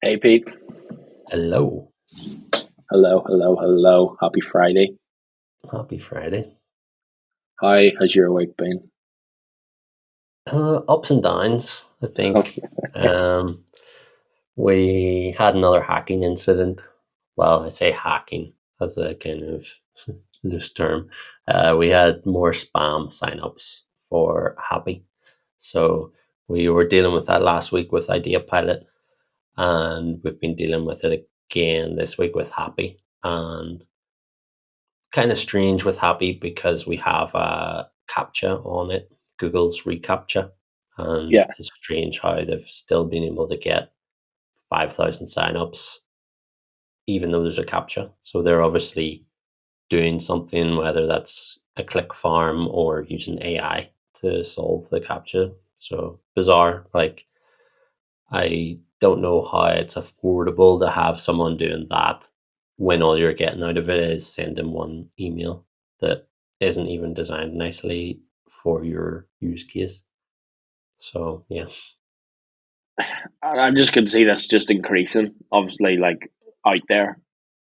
Hey Pete, Hello. hello, hello, hello. Happy Friday. Happy Friday. Hi, how's your week been? Ups and downs, I think. Um, we had another hacking incident. Well, I say hacking as a kind of loose term. We had more spam signups for Happy. So we were dealing with that last week with Idea Pilot, and we've been dealing with it again this week with Happy. And kind of strange with Happy because we have a captcha on it, Google's reCAPTCHA, and Yeah, it's strange how they've still been able to get 5,000 signups even though there's a captcha. So they're obviously doing something, whether that's a click farm or using AI to solve the captcha. So bizarre. Like, I don't know how it's affordable to have someone doing that when all you're getting out of it is sending one email that isn't even designed nicely for your use case. So yeah, I'm just going to see this just increasing. Obviously, like out there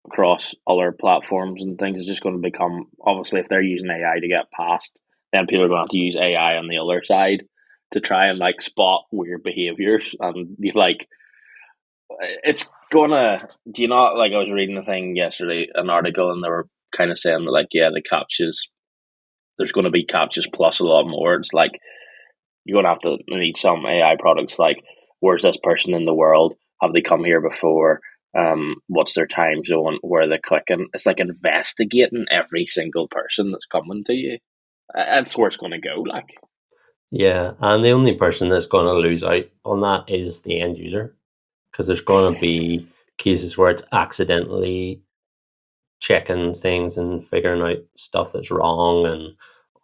across other platforms and things, it's just going to become obviously if they're using AI to get past, then people are going to have to use AI on the other side to try and like spot weird behaviors. And you like, it's gonna. Do you not like? I was reading a thing yesterday, an article, and they were kind of saying that like, yeah, the captures. There's going to be captures plus a lot more. It's like you're gonna have to need some AI products like where's this person in the world? Have they come here before? What's their time zone? Where are they clicking? It's like investigating every single person that's coming to you. That's where it's gonna go. Like, yeah, and the only person that's going to lose out on that is the end user because there's going to be cases where it's accidentally checking things and figuring out stuff that's wrong and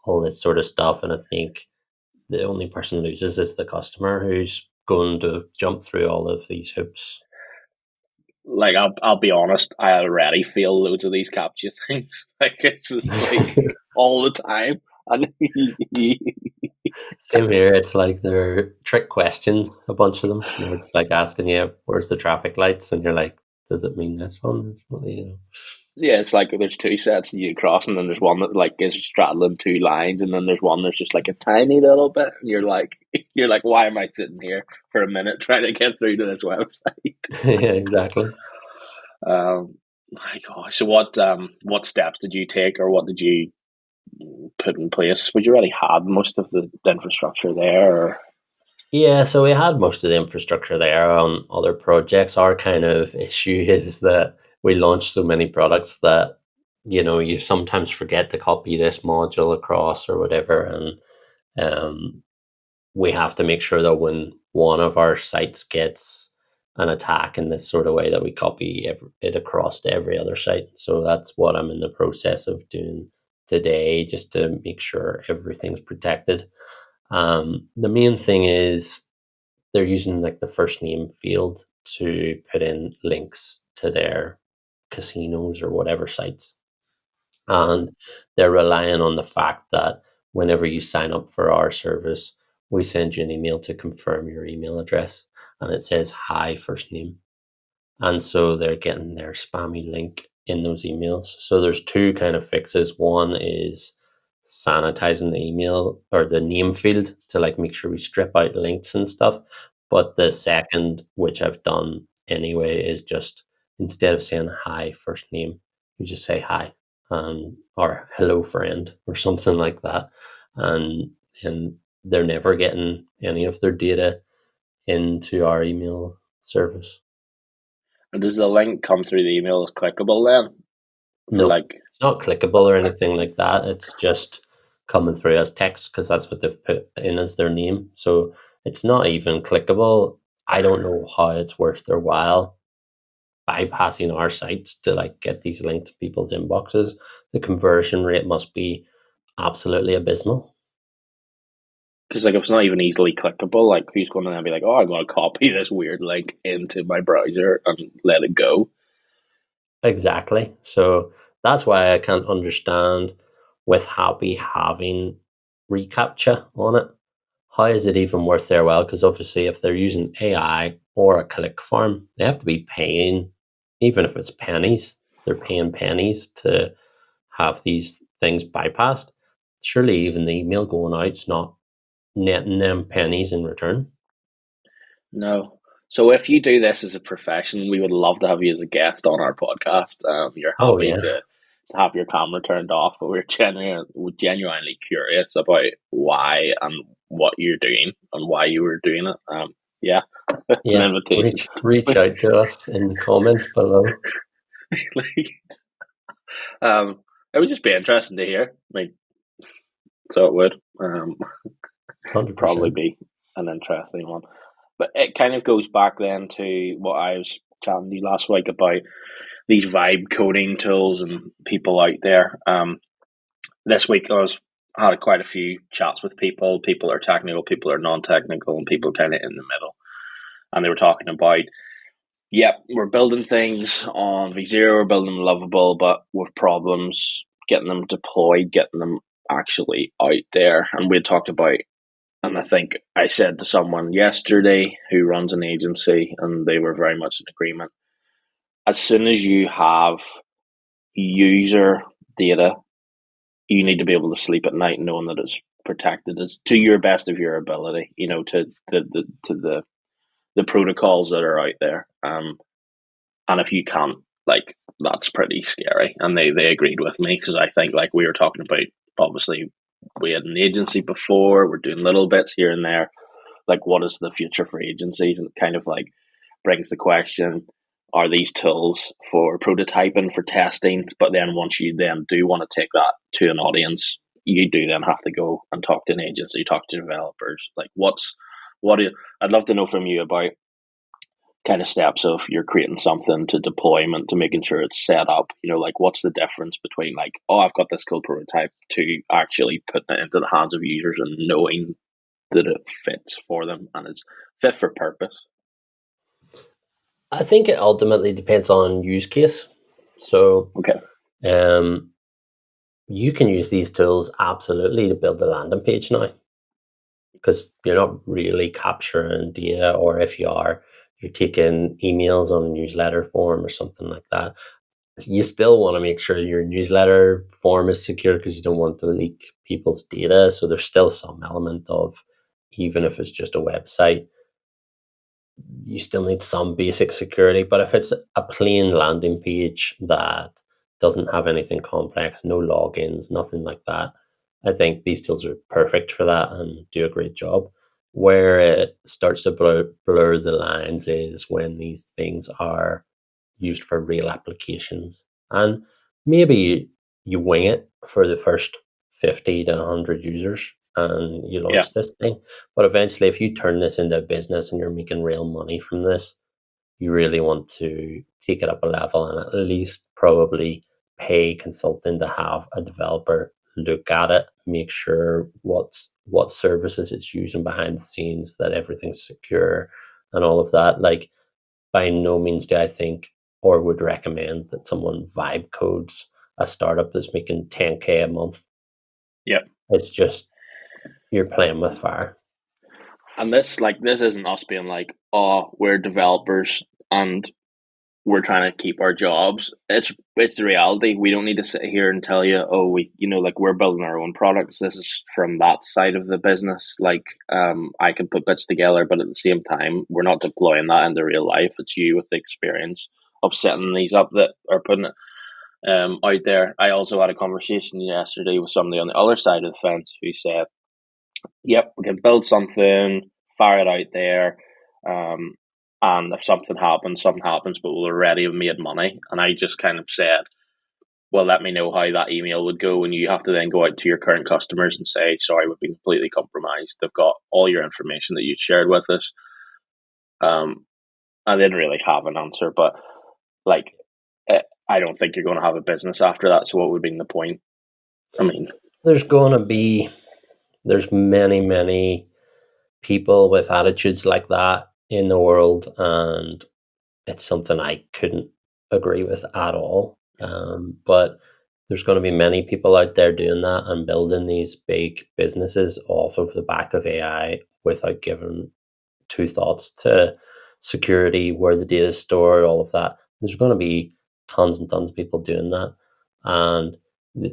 all this sort of stuff. And I think the only person who loses is the customer who's going to jump through all of these hoops. I'll be honest. I already feel loads of these capture things. Like it's just like all the time. And Same here. It's like they're trick questions, a bunch of them. Where it's like asking you, "Where's the traffic lights?" and you're like, "Does it mean this one?" This one? yeah, it's like there's two sets you cross, and then there's one that like is straddling two lines, and then there's one that's just like a tiny little bit, and you're like, why am I sitting here for a minute trying to get through to this website? Yeah, exactly. My gosh. So what steps did you take, or what did you put in place? Would you already had most of the infrastructure there? Or? Yeah, so we had most of the infrastructure there on other projects. Our kind of issue is that we launch so many products that you sometimes forget to copy this module across or whatever, and we have to make sure that when one of our sites gets an attack in this sort of way that we copy it across to every other site. So that's what I'm in the process of doing today, just to make sure everything's protected. The main thing is they're using like the first name field to put in links to their casinos or whatever sites, and they're relying on the fact that whenever you sign up for our service, we send you an email to confirm your email address, and it says hi first name. And so they're getting their spammy link in those emails. So there's two kind of fixes. One is sanitizing the email or the name field to like make sure we strip out links and stuff. But the second, which I've done anyway, is just instead of saying hi first name, you just say hi or hello friend or something like that. And they're never getting any of their data into our email service. And does the link come through the email as clickable then? For No, like, it's not clickable or anything like that. It's just coming through as text because that's what they've put in as their name. So it's not even clickable. I don't know how it's worth their while bypassing our sites to like get these linked to people's inboxes. The conversion rate must be absolutely abysmal. because like if it's not even easily clickable, like who's going to then be like, oh, I'm going to copy this weird link into my browser and let it go? Exactly. So that's why I can't understand with Happy having reCAPTCHA on it. How is it even worth their while? Because obviously, if they're using AI or a click farm, they have to be paying, even if it's pennies, they're paying pennies to have these things bypassed. Surely even the email going out's not netting them pennies in return. No. So if you do this as a profession, we would love to have you as a guest on our podcast. You're Oh happy yeah. to have your camera turned off, but we're genuinely curious about why and what you're doing and why you were doing it. Yeah, it's an Yeah. invitation. Reach out to us in comments below. Like, it would just be interesting to hear. Like, so it would probably 100%. be an interesting one. But it kind of goes back then to what I was chatting to you last week about these vibe coding tools and people out there. This week had quite a few chats with people. People are technical, people are non-technical, and people kind of in the middle. And they were talking about, yep, we're building things on V0, we're building them lovable, but with problems getting them deployed, getting them actually out there. And we had talked about, and I think I said to someone yesterday who runs an agency, and they were very much in agreement. As soon as you have user data, you need to be able to sleep at night knowing that it's protected as to your best of your ability. You know, to the protocols that are out there. And if you can't, like, that's pretty scary. And they agreed with me because I think, like we were talking about, obviously we had an agency before. We're doing little bits here and there. Like, what is the future for agencies? And it kind of like brings the question, are these tools for prototyping, for testing? But then once you then do want to take that to an audience, you do then have to go and talk to an agency, talk to developers. Like, I'd love to know from you about kind of steps of you're creating something to deployment to making sure it's set up. You know, like, what's the difference between, like, oh, I've got this cool prototype, to actually putting it into the hands of users and knowing that it fits for them and is fit for purpose. I think it ultimately depends on use case. So Okay. um, you can use these tools absolutely to build a landing page now, because you're not really capturing data, or if you are, you're taking emails on a newsletter form or something like that. You still want to make sure your newsletter form is secure because you don't want to leak people's data. So there's still some element of, even if it's just a website, you still need some basic security. But if it's a plain landing page that doesn't have anything complex, no logins, nothing like that, I think these tools are perfect for that and do a great job. Where it starts to blur the lines is when these things are used for real applications. And maybe you wing it for the first 50 to 100 users and you Yeah. launch this thing. But eventually, if you turn this into a business and you're making real money from this, you really want to take it up a level and at least probably pay consulting to have a developer look at it, make sure what services it's using behind the scenes, that everything's secure and all of that. Like, by no means do I think or would recommend that someone vibe codes a startup that's making 10K a month. Yeah. It's just, you're playing with fire. And this isn't us being like, oh, we're developers and we're trying to keep our jobs. It's the reality. We don't need to sit here and tell you, oh, like, we're building our own products. This is from that side of the business. Like, I can put bits together, but at the same time, we're not deploying that into real life. It's you with the experience of setting these up that are putting it out there. I also had a conversation yesterday with somebody on the other side of the fence who said, yep, we can build something, fire it out there, um, and if something happens, something happens, but we'll already have made money. And I just kind of said, well, let me know how that email would go, and you have to then go out to your current customers and say, sorry, we've been completely compromised. They've got all your information that you shared with us. I didn't really have an answer, but, like, I don't think you're going to have a business after that. So what would be the point? I mean, There's going to be, there's many people with attitudes like that in the world, and it's something I couldn't agree with at all. But there's going to be many people out there doing that and building these big businesses off of the back of AI without giving two thoughts to security, where the data is stored, all of that. There's going to be tons and tons of people doing that. And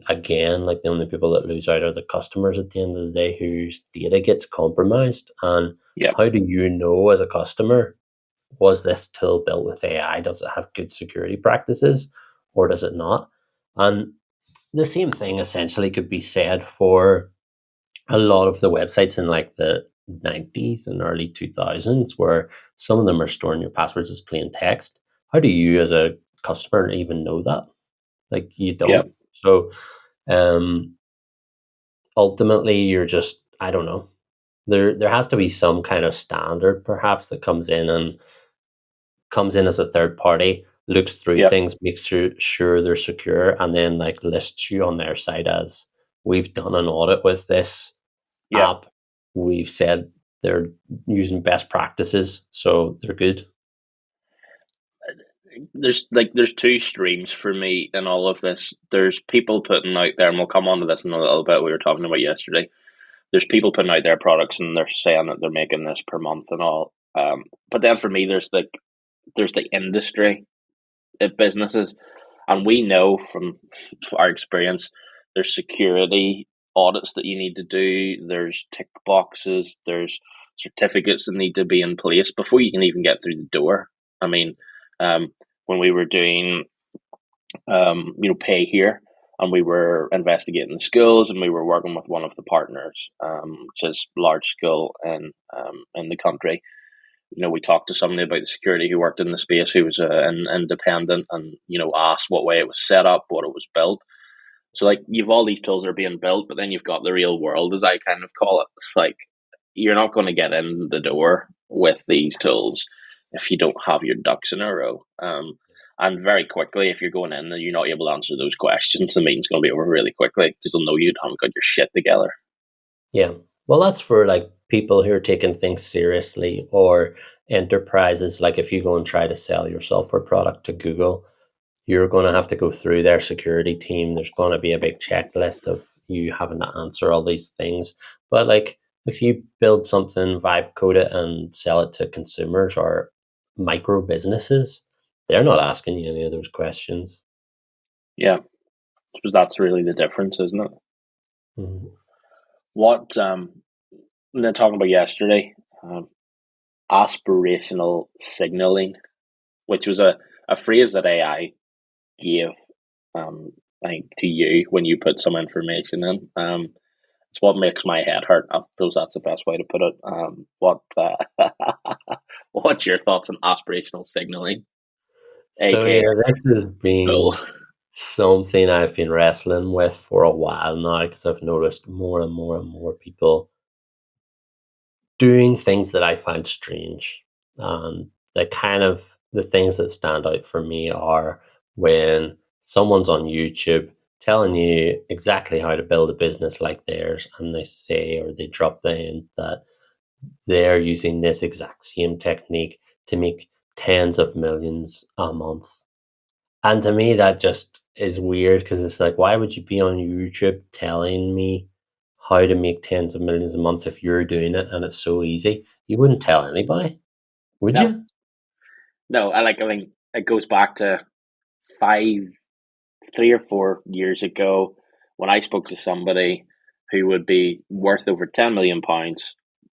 again, like the only people that lose out are the customers at the end of the day whose data gets compromised. And Yeah. how do you know as a customer, was this tool built with AI? Does it have good security practices or does it not? And the same thing essentially could be said for a lot of the websites in like the 90s and early 2000s, where some of them are storing your passwords as plain text. How do you as a customer even know that? Like you Yeah. don't. So um ultimately you're just, I don't know. There has to be some kind of standard perhaps that comes in as a third party, looks through Yeah. things, makes sure they're secure, and then like lists you on their site as, we've done an audit with this Yeah. app. We've said they're using best practices, so they're good. There's two streams for me in all of this. There's people putting out there, and we'll come on to this in a little bit. We were talking about yesterday. There's people putting out their products, and they're saying that they're making this per month and all. But then for me, there's the industry businesses, and we know from our experience, there's security audits that you need to do. There's tick boxes. There's certificates that need to be in place before you can even get through the door. I mean, um, when we were doing pay here, and we were investigating the schools, and we were working with one of the partners, which is large school in the country. We talked to somebody about the security who worked in the space, who was an independent, and asked what way it was set up, what it was built. So like you've all these tools that are being built, but then you've got the real world, as I kind of call it. It's like you're not going to get in the door with these tools if you don't have your ducks in a row. And very quickly, if you're going in and you're not able to answer those questions, the meeting's going to be over really quickly because they'll know you haven't got your shit together. Yeah. Well, that's for like people who are taking things seriously, or enterprises. Like if you go and try to sell your software product to Google, you're going to have to go through their security team. There's going to be a big checklist of you having to answer all these things. But like if you build something, vibe code it, and sell it to consumers or micro businesses, they're not asking you any of those questions. Yeah, because that's really the difference, isn't it? Mhm. What and then talking about yesterday, aspirational signaling, which was a phrase that AI gave, I think, to you when you put some information in. It's what makes my head hurt. I suppose that's the best way to put it. What's your thoughts on aspirational signaling, So aka yeah, this has tool? been something I've been wrestling with for a while now, because I've noticed more and more and more people doing things that I find strange. The things that stand out for me are when someone's on YouTube telling you exactly how to build a business like theirs, and they say, or they drop in that they're using this exact same technique to make tens of millions a month. And to me, that just is weird, because it's like, why would you be on YouTube telling me how to make tens of millions a month if you're doing it and it's so easy? You wouldn't tell anybody, would No, you? no. I mean, it goes back to five, 3 or 4 years ago when I spoke to somebody who would be worth over £10 million,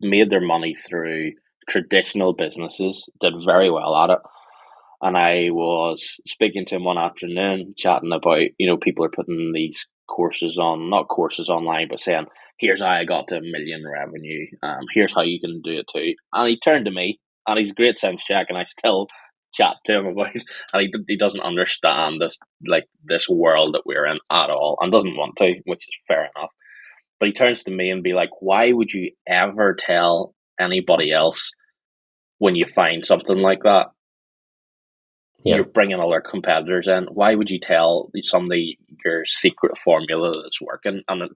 made their money through traditional businesses, did very well at it. And I was speaking to him one afternoon, chatting about, people are putting these courses on, not courses online, but saying, here's how I got to 1 million revenue. Here's how you can do it too. And he turned to me, and he's a great sense check, and I still chat to him about it. And he doesn't understand this world that we're in at all, and doesn't want to, which is fair enough. But he turns to me and be like, why would you ever tell anybody else when you find something like that? Yeah. You're bringing all our competitors in. Why would you tell somebody your secret formula that's working? And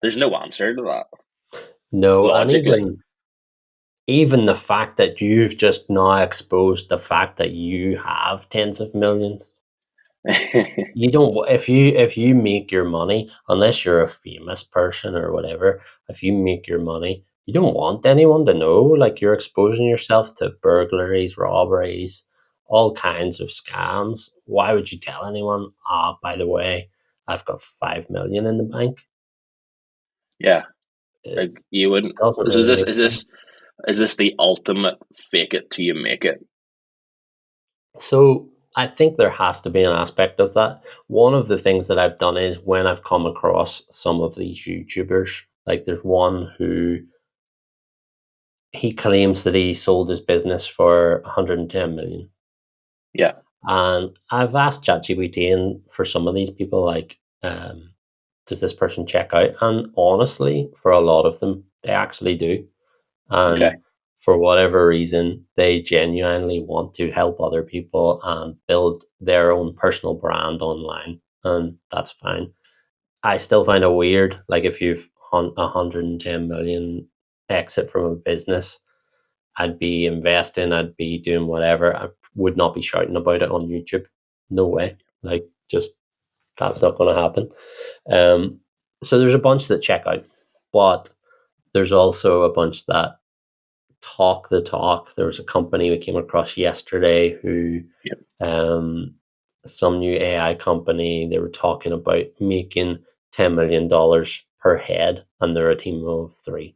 there's no answer to that No, and logically. even the fact that you've just now exposed the fact that you have tens of millions. You don't, if you make your money, unless you're a famous person or whatever, if you make your money, you don't want anyone to know. Like you're exposing yourself to burglaries, robberies, all kinds of scams. Why would you tell anyone? Ah, by the way, I've got 5 million in the bank. Yeah, It like you wouldn't. doesn't So really make sense. is this the ultimate fake it till you make it? So I think there has to be an aspect of that. One of the things that I've done is when I've come across some of these YouTubers, like there's one who he claims that he sold his business for 110 million. Yeah. And I've asked ChatGPT and for some of these people, like, does this person check out? And honestly, for a lot of them, they actually do. Okay. And for whatever reason, they genuinely want to help other people and build their own personal brand online. And that's fine. I still find it weird, like if you've 110 million exit from a business, I'd be investing, I'd be doing whatever. I would not be shouting about it on YouTube. No way. Like, just that's not going to happen. Um, so there's a bunch that check out, but there's also a bunch that talk the talk. There was a company we came across yesterday who, Yep. um, some new AI company, they were talking about making $10 million per head, and they're a team of three.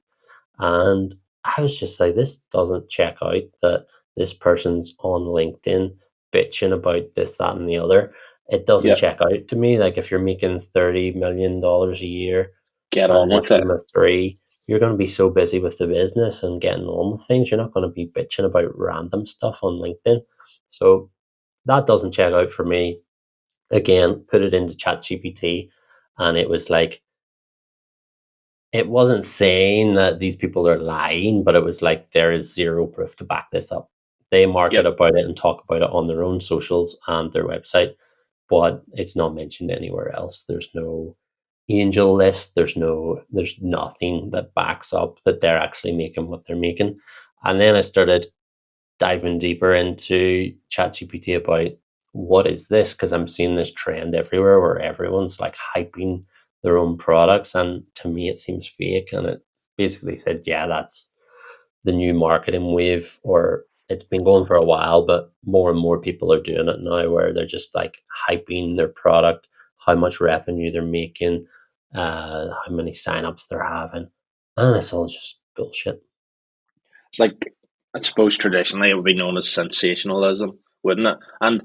And I was just like, this doesn't check out that this person's on LinkedIn bitching about this, that, and the other. It doesn't Yep. check out to me. Like if you're making $30 million a year Get and on a with it. team of three, you're going to be so busy with the business and getting on with things. You're not going to be bitching about random stuff on LinkedIn. So that doesn't check out for me. Again, put it into ChatGPT, and it was like, it wasn't saying that these people are lying, but it was like there is zero proof to back this up. They market Yep. about it and talk about it on their own socials and their website, but it's not mentioned anywhere else. There's no angel list. There's nothing that backs up that they're actually making what they're making. And then I started diving deeper into ChatGPT about what is this, because I'm seeing this trend everywhere where everyone's like hyping their own products, and to me it seems fake. And it basically said, yeah, that's the new marketing wave, or it's been going for a while, but more and more people are doing it now, where they're just like hyping their product, how much revenue they're making, how many signups they're having, and it's all just bullshit. It's like I suppose traditionally it would be known as sensationalism, wouldn't it? And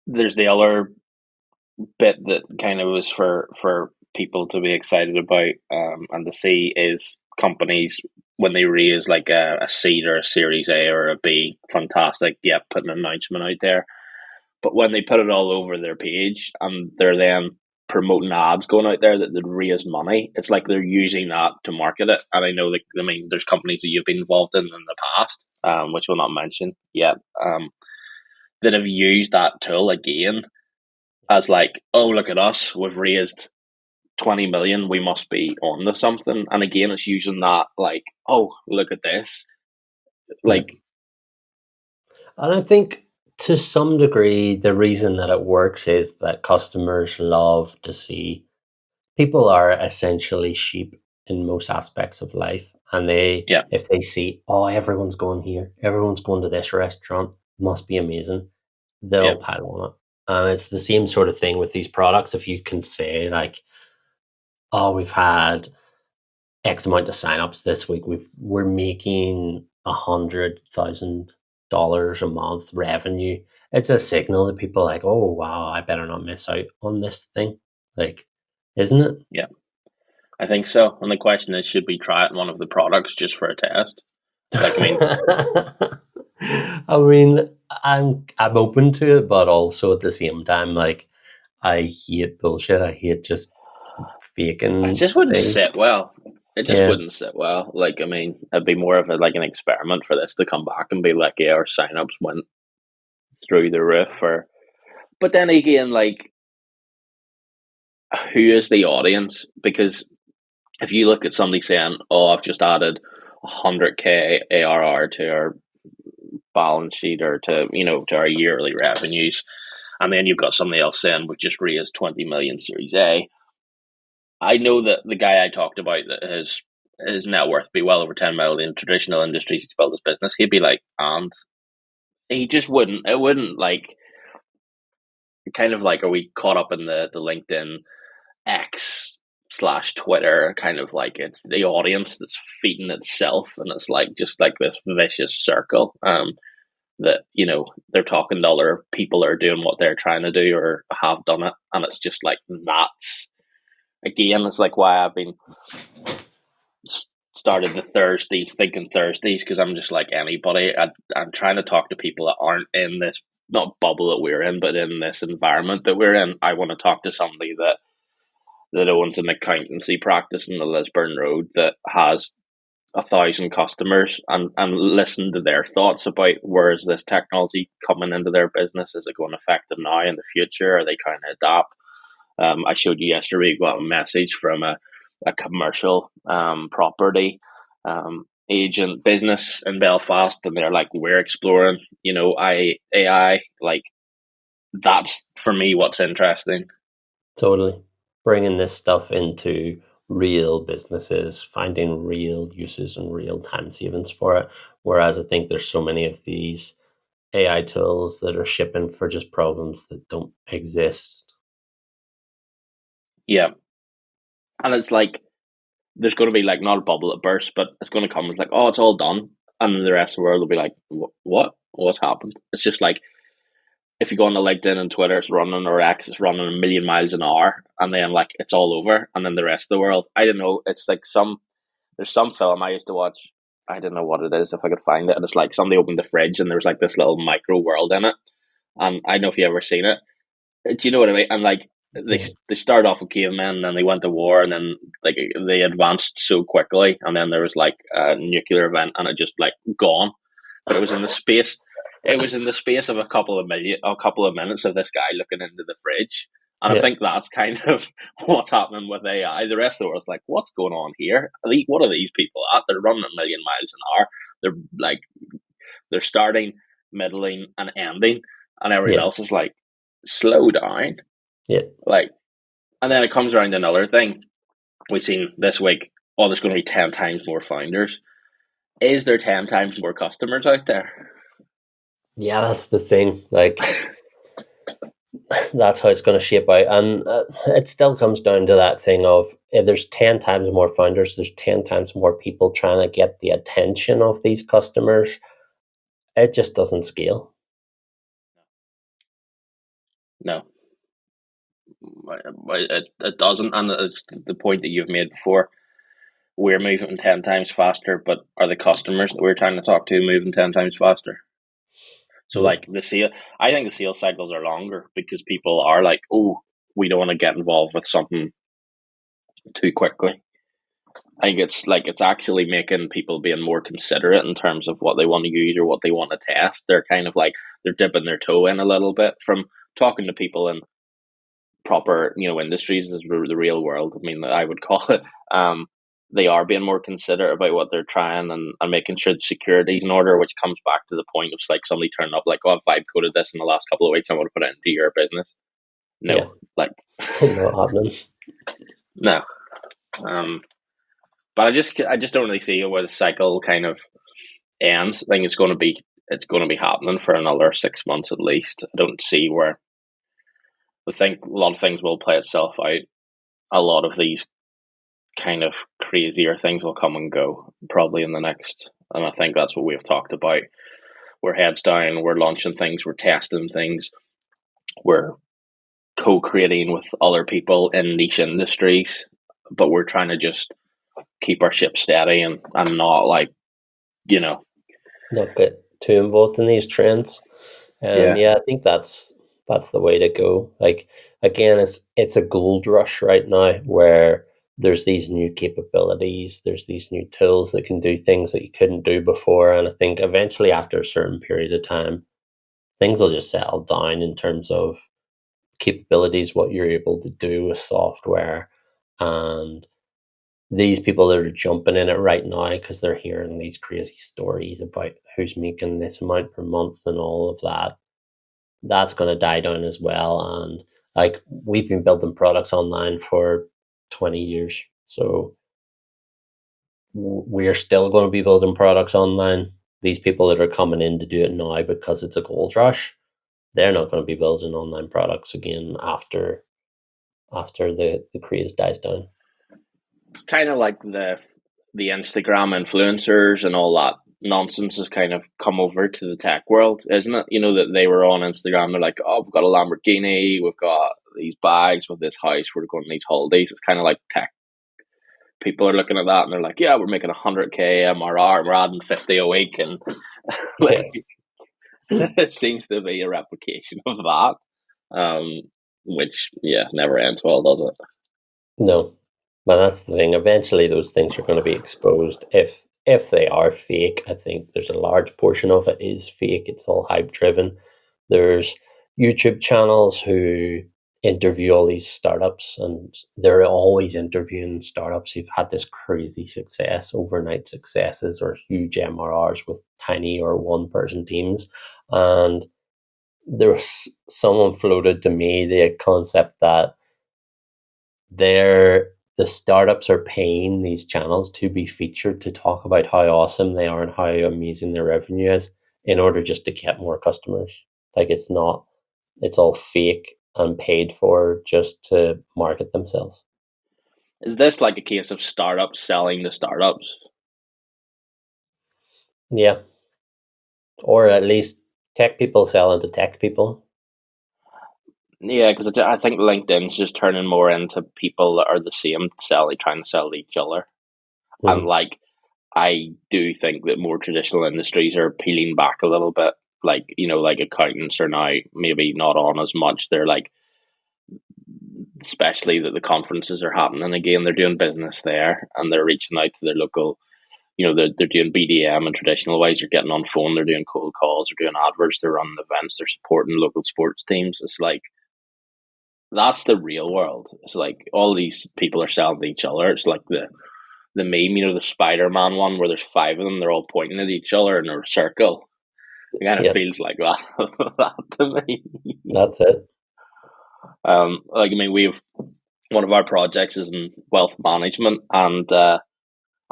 there's the other bit that kind of was for people to be excited about and to see is companies when they raise like a seed or a series A or a B, fantastic, yeah, put an announcement out there. But when they put it all over their page and they're then promoting ads going out there that they'd raise money, it's like they're using that to market it. And I know, like, I mean, there's companies that you've been involved in the past, which we'll not mention yet, that have used that tool again as like, oh, look at us, we've raised 20 million, we must be on to something. And again, it's using that like, oh, look at this. Yeah. Like, And I think to some degree, the reason that it works is that customers love to see people are essentially sheep in most aspects of life. And they, yeah, if they see, oh, everyone's going here, everyone's going to this restaurant, must be amazing, yeah, they'll pile on it. And it's the same sort of thing with these products. If you can say, like, oh, we've had X amount of signups this week. We're making $100,000 a month revenue. It's a signal that people are like, oh wow, I better not miss out on this thing. Like, isn't it? yeah. I think so. And the question is, should we try it in one of the products just for a test? Like, I mean, I mean, I'm open to it, but also at the same time, like I hate bullshit. I hate just it faking just wouldn't things. sit well. It just Yeah, wouldn't sit well. Like, I mean, it'd be more of a like an experiment for this to come back and be like, yeah, our signups went through the roof. Or, but then again, like, who is the audience? Because if you look at somebody saying, "Oh, I've just added 100K ARR to our balance sheet or to to our yearly revenues," and then you've got somebody else saying, "We've just raised 20 million Series A." I know that the guy I talked about that has his net worth be well over 10 million in traditional industries. He's built his business. He'd be like, and he just wouldn't. It wouldn't like kind of like, are we caught up in the LinkedIn X slash Twitter kind of like it's the audience that's feeding itself, and it's like just like this vicious circle. That they're talking to other people that are doing what they're trying to do or have done it, and it's just like that's again, it's like why I've been started the Thursday thinking Thursdays, because I'm just like anybody. I'm trying to talk to people that aren't in this not bubble that we're in, but in this environment that we're in. I want to talk to somebody that owns an accountancy practice in the Lisburn Road that has 1,000 customers, and listen to their thoughts about where is this technology coming into their business? Is it going to affect them now in the future? Are they trying to adapt? I showed you yesterday, got a message from a commercial property agent business in Belfast, and they're like, we're exploring, AI. Like, that's for me what's interesting. Totally. Bringing this stuff into real businesses, finding real uses and real time savings for it. Whereas I think there's so many of these AI tools that are shipping for just problems that don't exist. Yeah, and it's like there's going to be like not a bubble that bursts, but it's going to come. It's like, oh, it's all done, and then the rest of the world will be like, what? What's happened? It's just like if you go on the LinkedIn and Twitter, it's running, or X, it's running a million miles an hour, and then like it's all over, and then the rest of the world, I don't know. It's like there's some film I used to watch. I don't know what it is if I could find it, and it's like somebody opened the fridge and there was like this little micro world in it, and I don't know if you ever seen it. Do you know what I mean? And like Yeah. they started off with cavemen, and then they went to war, and then like they advanced so quickly, and then there was like a nuclear event, and it just like gone. But it was in the space. It was in the space of a couple of minutes of this guy looking into the fridge, and I Yeah. think that's kind of what's happening with AI. The rest of the world's like, what's going on here? What are these people at? They're running a million miles an hour. They're like they're starting, middling, and ending, and everyone Yeah. else is like, slow down. Yeah. Like, and then it comes around to another thing we've seen this week. Oh, there's going to be 10 times more founders. Is there 10 times more customers out there? Yeah, that's the thing. Like, that's how it's going to shape out. And it still comes down to that thing of there's 10 times more founders, there's 10 times more people trying to get the attention of these customers. It just doesn't scale. No, it doesn't. And it's the point that you've made before. We're moving 10 times faster, but are the customers that we're trying to talk to moving 10 times faster? So, Yeah. like, I think the sales cycles are longer because people are like, oh, we don't want to get involved with something too quickly. I think it's actually making people being more considerate in terms of what they want to use or what they want to test. They're kind of like they're dipping their toe in a little bit from talking to people in proper industries is the real world. I mean, I would call it. They are being more considerate about what they're trying, and making sure the security's in order, which comes back to the point of like somebody turning up like, oh, I've vibe coded this in the last couple of weeks, I want to put it into your business. Yeah. No, like Not happening. no. Um, but I just don't really see where the cycle kind of ends. I think it's going to be happening for another 6 months at least. I don't see where. I think a lot of things will play itself out. A lot of these kind of crazier things will come and go probably in the next, and I think that's what we've talked about. We're heads down, we're launching things, we're testing things, we're co-creating with other people in niche industries, but we're trying to just keep our ship steady, and not like you know Not get too involved in these trends. yeah, Yeah, I think that's the way to go. Like, again, it's a gold rush right now where there's these new capabilities, there's these new tools that can do things that you couldn't do before, and I think eventually after a certain period of time, things will just settle down in terms of capabilities, what you're able to do with software, and these people that are jumping in it right now because they're hearing these crazy stories about who's making this amount per month and all of that, that's going to die down as well. And like, we've been building products online for 20 years, so we're still going to be building products online. These people that are coming in to do it now because it's a gold rush, they're not going to be building online products again after the craze dies down. It's kind of like the Instagram influencers and all that nonsense has kind of come over to the tech world, isn't it? You know that they were on Instagram. They're like, "Oh, we've got a Lamborghini, we've got these bags with this house, we're going on these holidays." It's kind of like tech. People are looking at that and they're like, "Yeah, we're making 100K MRR, and we're adding 50 a week," and Yeah, like it seems to be a replication of that. Um, which yeah, never ends well, does it? no, but that's the thing. Eventually, those things are going to be exposed. If they are fake, I think there's a large portion of it is fake. It's all hype driven. There's YouTube channels who interview all these startups, and they're always interviewing startups who've had this crazy success, overnight successes, or huge MRRs with tiny or one person teams. And there was someone floated to me the concept that the startups are paying these channels to be featured to talk about how awesome they are and how amazing their revenue is in order just to get more customers. Like it's all fake and paid for just to market themselves. Is this like a case of startups selling to startups? Yeah. Or at least tech people selling to tech people. Yeah, because I think LinkedIn's just turning more into people that are the same selling, trying to sell to each other. And Mm, like, I do think that more traditional industries are peeling back a little bit. Like, you know, like accountants are now maybe not on as much. They're like, especially that the conferences are happening again, they're doing business there and they're reaching out to their local, you know, they're doing BDM and traditional ways. They're getting on phone, they're doing cold calls, they're doing adverts, they're running events, they're supporting local sports teams. It's like, that's the real world. It's like all these people are selling to each other. It's like the meme, you know, the Spider Man one where there's five of them, they're all pointing at each other in a circle. It kind of yeah, feels like that, that to me. that's it. Like I mean, we've one of our projects is in wealth management, and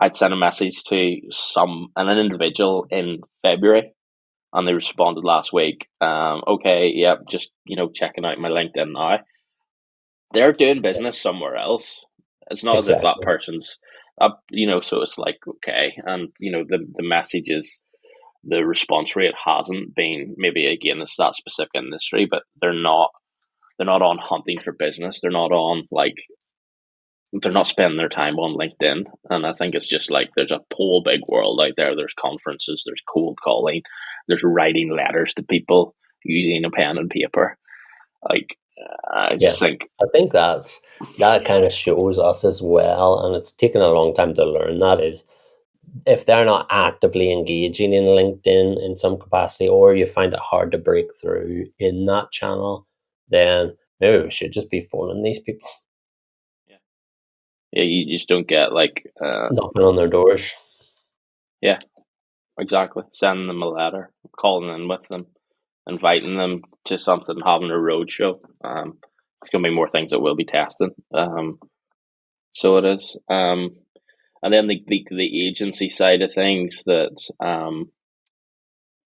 I'd sent a message to an individual in February, and they responded last week. Okay, yeah, just you know, checking out my LinkedIn now. They're doing business somewhere else. It's not as if that Exactly. person's up, you know. So it's like okay, and you know, the message is the response rate hasn't been maybe again it's that specific industry, but they're not on hunting for business. They're not on like they're not spending their time on LinkedIn. And I think it's just like there's a whole big world out there. There's conferences, there's cold calling, there's writing letters to people using a pen and paper. Like I Yeah. just think I think that kind of shows us as well, and it's taken a long time to learn that is if they're not actively engaging in LinkedIn in some capacity, or you find it hard to break through in that channel, then maybe we should just be phoning these people, yeah, yeah, you just don't get like knocking on their doors. yeah, exactly. Sending them a letter, calling in with them, inviting them to something, having a road show. It's gonna be more things that we'll be testing. So it is. And then the agency side of things that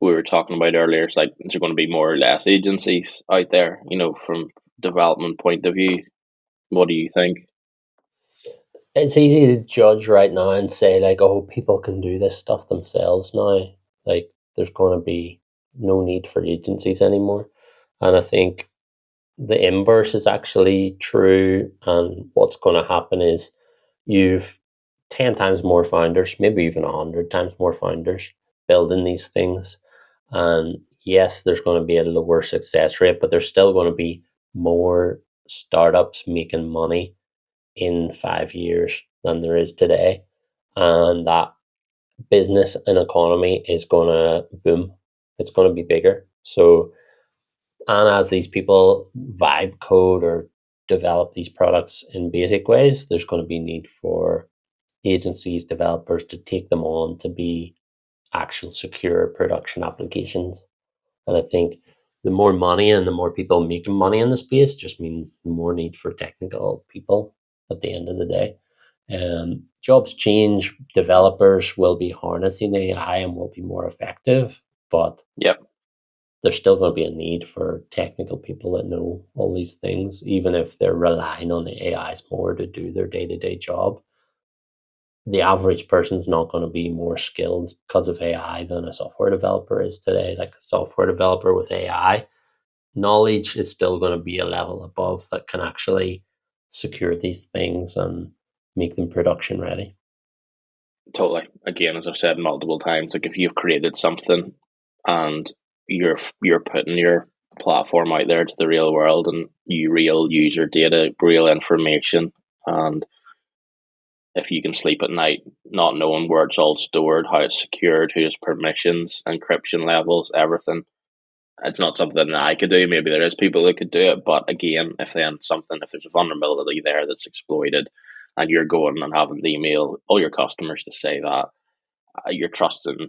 we were talking about earlier, it's like is there going to be more or less agencies out there, you know, from development point of view? What do you think? It's easy to judge right now and say like, oh, people can do this stuff themselves now. Like, there's going to be no need for agencies anymore, and I think the inverse is actually true. And what's going to happen is you've 10 times more founders, maybe even 100 times more founders building these things. And yes, there's going to be a lower success rate, but there's still going to be more startups making money in 5 years than there is today. And that business and economy is going to boom. It's going to be bigger. So and as these people vibe code or develop these products in basic ways, there's going to be need for agencies, developers to take them on to be actual secure production applications. And I think the more money and the more people making money in the space just means the more need for technical people at the end of the day. Jobs change, developers will be harnessing AI and will be more effective, but Yep, there's still going to be a need for technical people that know all these things, even if they're relying on the AIs more to do their day to day job. The average person's not going to be more skilled because of AI than a software developer is today. Like a software developer with AI, knowledge is still going to be a level above that can actually secure these things and make them production ready. totally. Again, as I've said multiple times, like if you've created something and you're putting your platform out there to the real world and you real user data, real information, and if you can sleep at night not knowing where it's all stored, how it's secured, who has permissions, encryption levels, everything. It's not something that I could do. Maybe there is people that could do it, but again, if there's a vulnerability there that's exploited, and you're going and having to email all your customers to say that, you're trusting,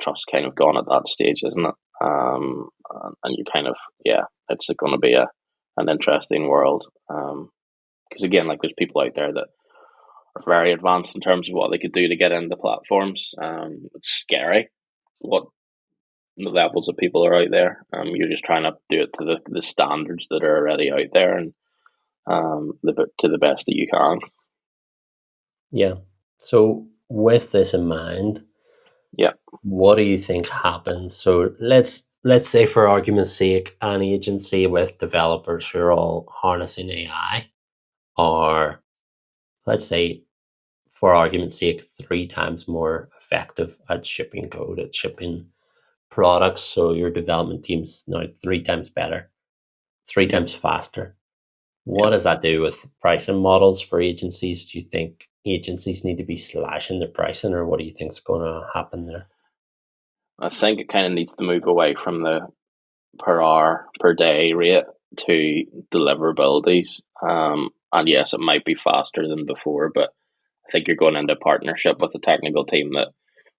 trust kind of gone at that stage, isn't it? And you kind of, yeah, it's going to be an interesting world. Because again, like there's people out there that are very advanced in terms of what they could do to get into platforms. It's scary what the levels of people are out there. You're just trying to do it to the standards that are already out there, and to the best that you can. Yeah. So, with this in mind, Yeah, what do you think happens? So let's say, for argument's sake, an agency with developers who are all harnessing AI are, let's say, for argument's sake, three times more effective at shipping code, at shipping products. So your development team's now three times better, three yeah, times faster. yeah. What does that do with pricing models for agencies? Do you think agencies need to be slashing their pricing, or what do you think's going to happen there? I think it kind of needs to move away from the per hour per day rate to deliverabilities. And yes, it might be faster than before, but I think you're going into partnership with a technical team that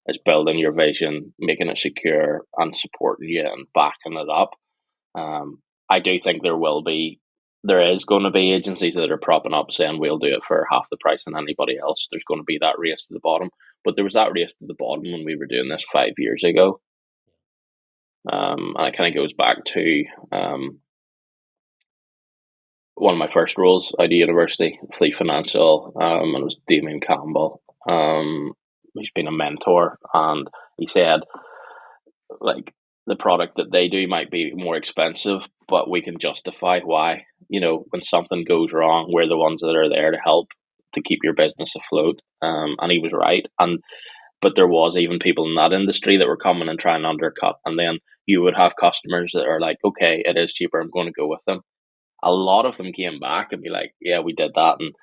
is building your vision, making it secure, and supporting you and backing it up. I do think there is going to be agencies that are propping up saying we'll do it for half the price than anybody else. There's going to be that race to the bottom, but there was that race to the bottom when we were doing this 5 years ago. And it kind of goes back to one of my first roles out of university, Fleet Financial, and it was Damien Campbell, who's been a mentor, and he said, like, the product that they do might be more expensive, but we can justify why. When something goes wrong, we're the ones that are there to help to keep your business afloat. And he was right. But there was even people in that industry that were coming and trying to undercut, and then you would have customers that are like, okay, it is cheaper, I'm going to go with them. A lot of them came back and be like, yeah, we did that, and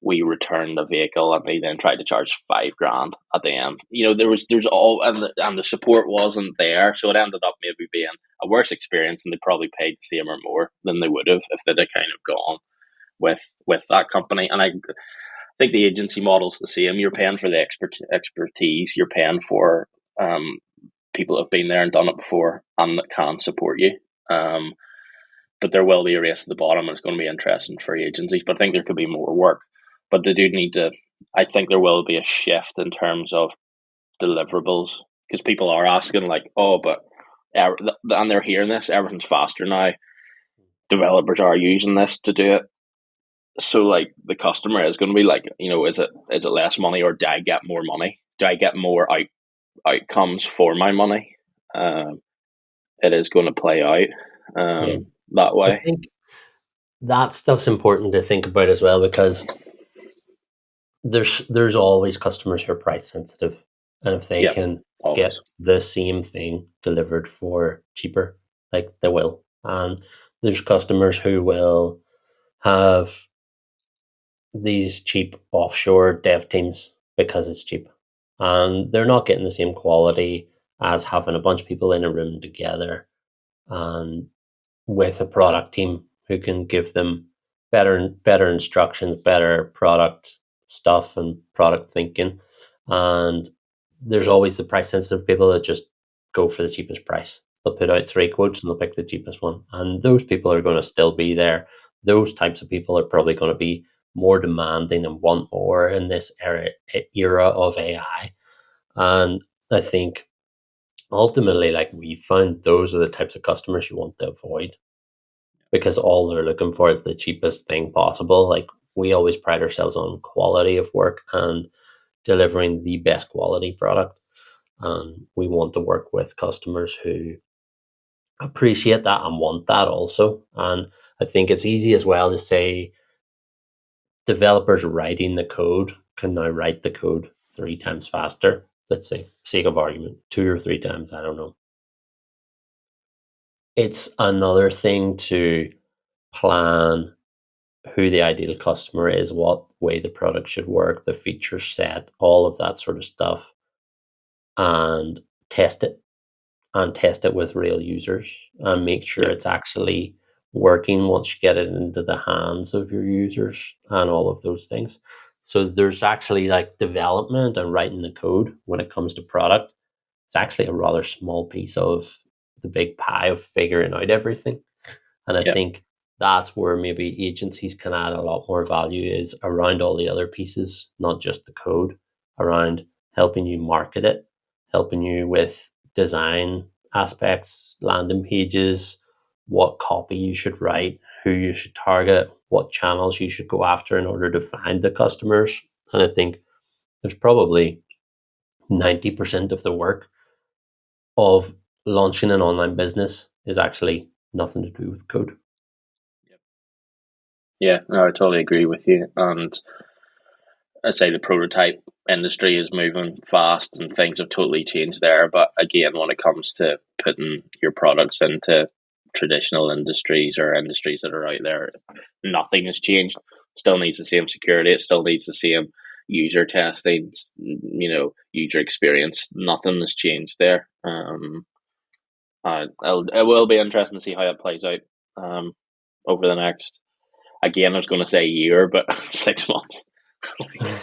we returned the vehicle, and they then tried to charge 5 grand at the end. There's all, and the support wasn't there, so it ended up maybe being a worse experience, and they probably paid the same or more than they would have if they'd have kind of gone with that company. And I think the agency model's the same. You're paying for the expertise. You're paying for people that have been there and done it before and that can support you. But there will be a race to the bottom, and it's going to be interesting for agencies. But I think there could be more work. But they do need to. I think there will be a shift in terms of deliverables, because people are asking like, "Oh, but," and they're hearing this. Everything's faster now. Developers are using this to do it. So like the customer is going to be like, is it less money, or do I get more money? Do I get more outcomes for my money? It is going to play out Yeah, that I way. think that stuff's important to think about as well, because there's always customers who are price sensitive, and if they Yep, can always. get the same thing delivered for cheaper, like, they will. And there's customers who will have these cheap offshore dev teams because it's cheap, and they're not getting the same quality as having a bunch of people in a room together and with a product team who can give them better instructions, better product stuff and product thinking. And there's always the price sensitive people that just go for the cheapest price. They'll put out three quotes and they'll pick the cheapest one. And those people are going to still be there. Those types of people are probably going to be more demanding and want more in this era of AI. And I think ultimately, like, we found those are the types of customers you want to avoid because all they're looking for is the cheapest thing possible. Like, we always pride ourselves on quality of work and delivering the best quality product. And we want to work with customers who appreciate that and want that also. And I think it's easy as well to say developers writing the code can now write the code 3 times faster. Let's say, sake of argument, 2 or 3 times, I don't know. It's another thing to plan who the ideal customer is, what way the product should work, the feature set, all of that sort of stuff, and test it and test it with real users and make sure Yeah, it's actually working once you get it into the hands of your users and all of those things. So there's actually like development and writing the code when it comes to product. It's actually a rather small piece of the big pie of figuring out everything. And I yeah, think that's where maybe agencies can add a lot more value is around all the other pieces, not just the code, around helping you market it, helping you with design aspects, landing pages, what copy you should write, who you should target, what channels you should go after in order to find the customers. And I think there's probably 90% of the work of launching an online business is actually nothing to do with code. yeah. No, I totally agree with you. And I say the prototype industry is moving fast, and things have totally changed there. But again, when it comes to putting your products into traditional industries or industries that are out there, nothing has changed. Still needs the same security. It still needs the same user testing. User experience. Nothing has changed there. It will be interesting to see how it plays out. Over the next. Again, I was going to say year, but 6 months.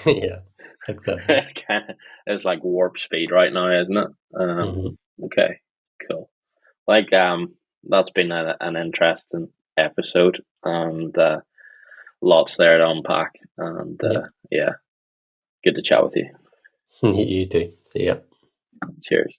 Yeah, exactly. It's like warp speed right now, isn't it? Hmm. Okay, cool. Like, that's been an interesting episode, and lots there to unpack. And Yep. yeah, good to chat with you. You too. See ya. Cheers.